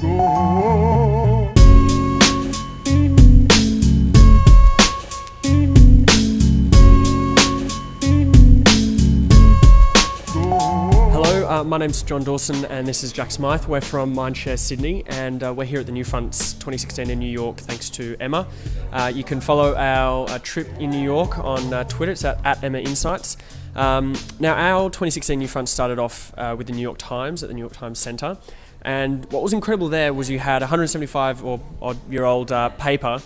My name's John Dawson and this is Jack Smyth. We're from Mindshare Sydney and we're here at the NewFronts 2016 in New York thanks to Emma. You can follow our trip in New York on Twitter. It's at Emma Insights. Now our 2016 NewFronts started off with the New York Times at the New York Times Centre, and what was incredible there was you had a 175 or odd year old paper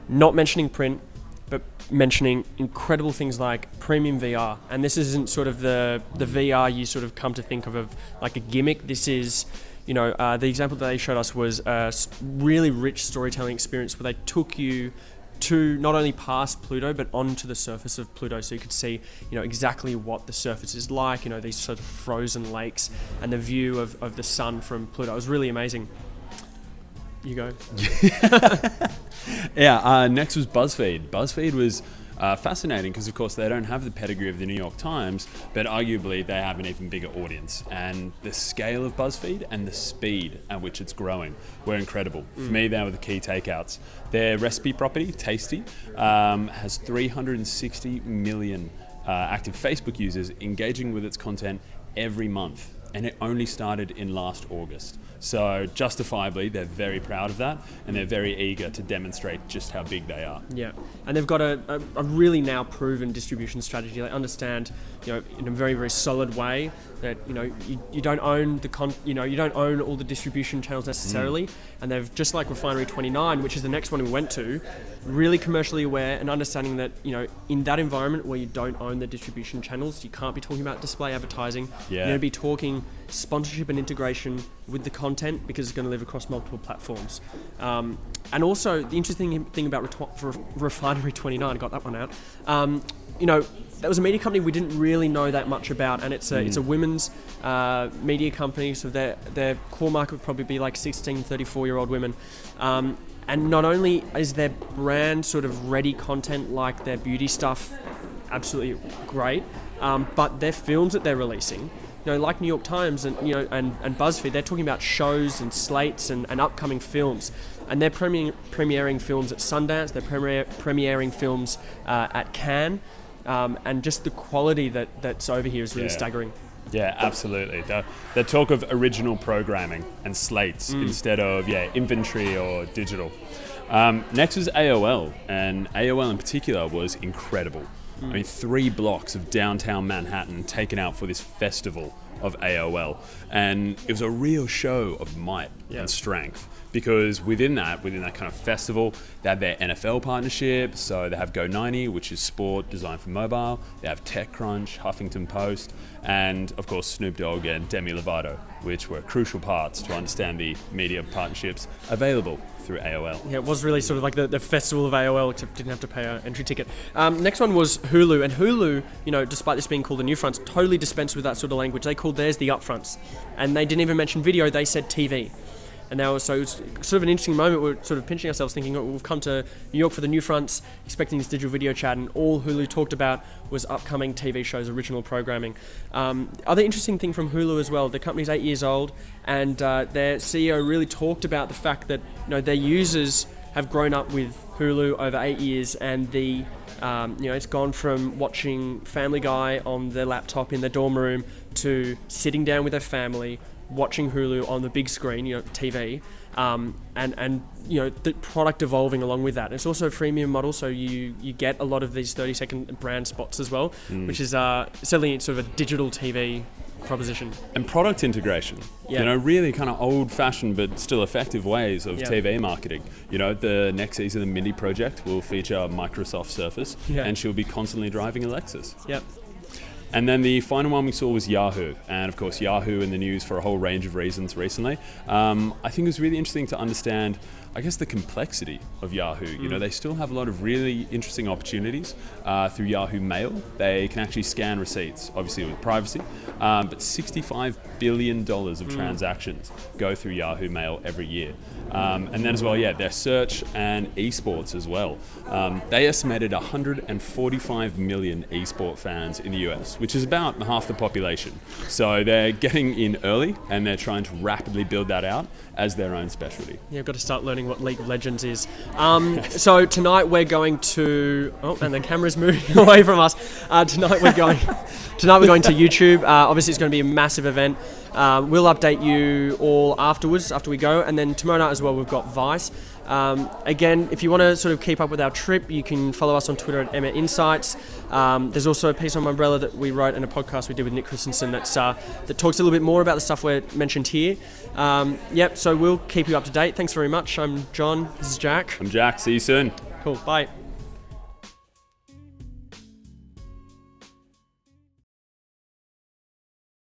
not mentioning print but mentioning incredible things like premium VR. And this isn't sort of the VR you sort of come to think of like a gimmick. This is, the example that they showed us was a really rich storytelling experience where they took you to not only past Pluto but onto the surface of Pluto, so you could see exactly what the surface is like, these sort of frozen lakes and the view of the sun from Pluto. It was really amazing. You go. Yeah, next was BuzzFeed. BuzzFeed was fascinating because, of course, they don't have the pedigree of the New York Times, but arguably they have an even bigger audience. And the scale of BuzzFeed and the speed at which it's growing were incredible. For me, they were the key takeouts. Their recipe property, Tasty, has 360 million active Facebook users engaging with its content every month. And it only started in last August. So justifiably, they're very proud of that, and they're very eager to demonstrate just how big they are. Yeah, and they've got a really now proven distribution strategy. They understand, in a very, very solid way that you don't own you don't own all the distribution channels necessarily, and they've, just like Refinery 29, which is the next one we went to, really commercially aware and understanding that in that environment where you don't own the distribution channels, you can't be talking about display advertising. You're going to be talking sponsorship and integration with the content because it's going to live across multiple platforms. And also the interesting thing about Refinery 29, I got that one out. That was a media company we didn't really know that much about, and it's a women's media company, so their core market would probably be like 16, 34-year-old women. And not only is their brand sort of ready content like their beauty stuff absolutely great, but their films that they're releasing, like New York Times and BuzzFeed, they're talking about shows and slates and upcoming films, and they're premiering films at Sundance. They're premiering films at Cannes, and just the quality that's over here is really staggering. Yeah, absolutely. The talk of original programming and slates instead of inventory or digital. Next was AOL, and AOL in particular was incredible. I mean, 3 blocks of downtown Manhattan taken out for this festival of AOL, and it was a real show of might and strength, because within that kind of festival, they have their NFL partnership. So they have Go90, which is sport designed for mobile. They have TechCrunch, Huffington Post, and of course Snoop Dogg and Demi Lovato, which were crucial parts to understand the media partnerships available through AOL. Yeah, it was really sort of like the festival of AOL, except didn't have to pay an entry ticket. Next one was Hulu, and Hulu, despite this being called the NewFronts, totally dispensed with that sort of language. They called theirs the upfronts, and they didn't even mention video. They said TV. And now, so it's sort of an interesting moment. We're sort of pinching ourselves, thinking, we've come to New York for the NewFronts, expecting this digital video chat, and all Hulu talked about was upcoming TV shows, original programming. Other interesting thing from Hulu as well, the company's 8 years old, and their CEO really talked about the fact that their users have grown up with Hulu over 8 years, and it's gone from watching Family Guy on their laptop in their dorm room to sitting down with their family, watching Hulu on the big screen, TV, and the product evolving along with that. And it's also a freemium model, so you get a lot of these 30-second brand spots as well, which is certainly sort of a digital TV proposition. And product integration, really kind of old-fashioned but still effective ways of TV marketing. The next season of the Mindy Project will feature Microsoft Surface, and she'll be constantly driving a Lexus. Yep. And then the final one we saw was Yahoo. And of course, Yahoo in the news for a whole range of reasons recently. I think it was really interesting to understand, the complexity of Yahoo. They still have a lot of really interesting opportunities through Yahoo Mail. They can actually scan receipts, obviously with privacy, but $65 billion of transactions go through Yahoo Mail every year. And then as well, their search and esports as well. They estimated 145 million esport fans in the US, which is about half the population. So they're getting in early and they're trying to rapidly build that out as their own specialty. Yeah, I've got to start learning what League of Legends is. So tonight we're going to... Oh, and the camera's moving away from us. Tonight we're going to YouTube. Obviously, it's going to be a massive event. We'll update you all afterwards, after we go. And then tomorrow night as well, we've got Vice. Again, if you want to sort of keep up with our trip, you can follow us on Twitter at Emma Insights. There's also a piece on Umbrella that we wrote and a podcast we did with Nick Christensen that talks a little bit more about the stuff we're mentioned here. So we'll keep you up to date. Thanks very much. I'm John. This is Jack. I'm Jack. See you soon. Cool. Bye.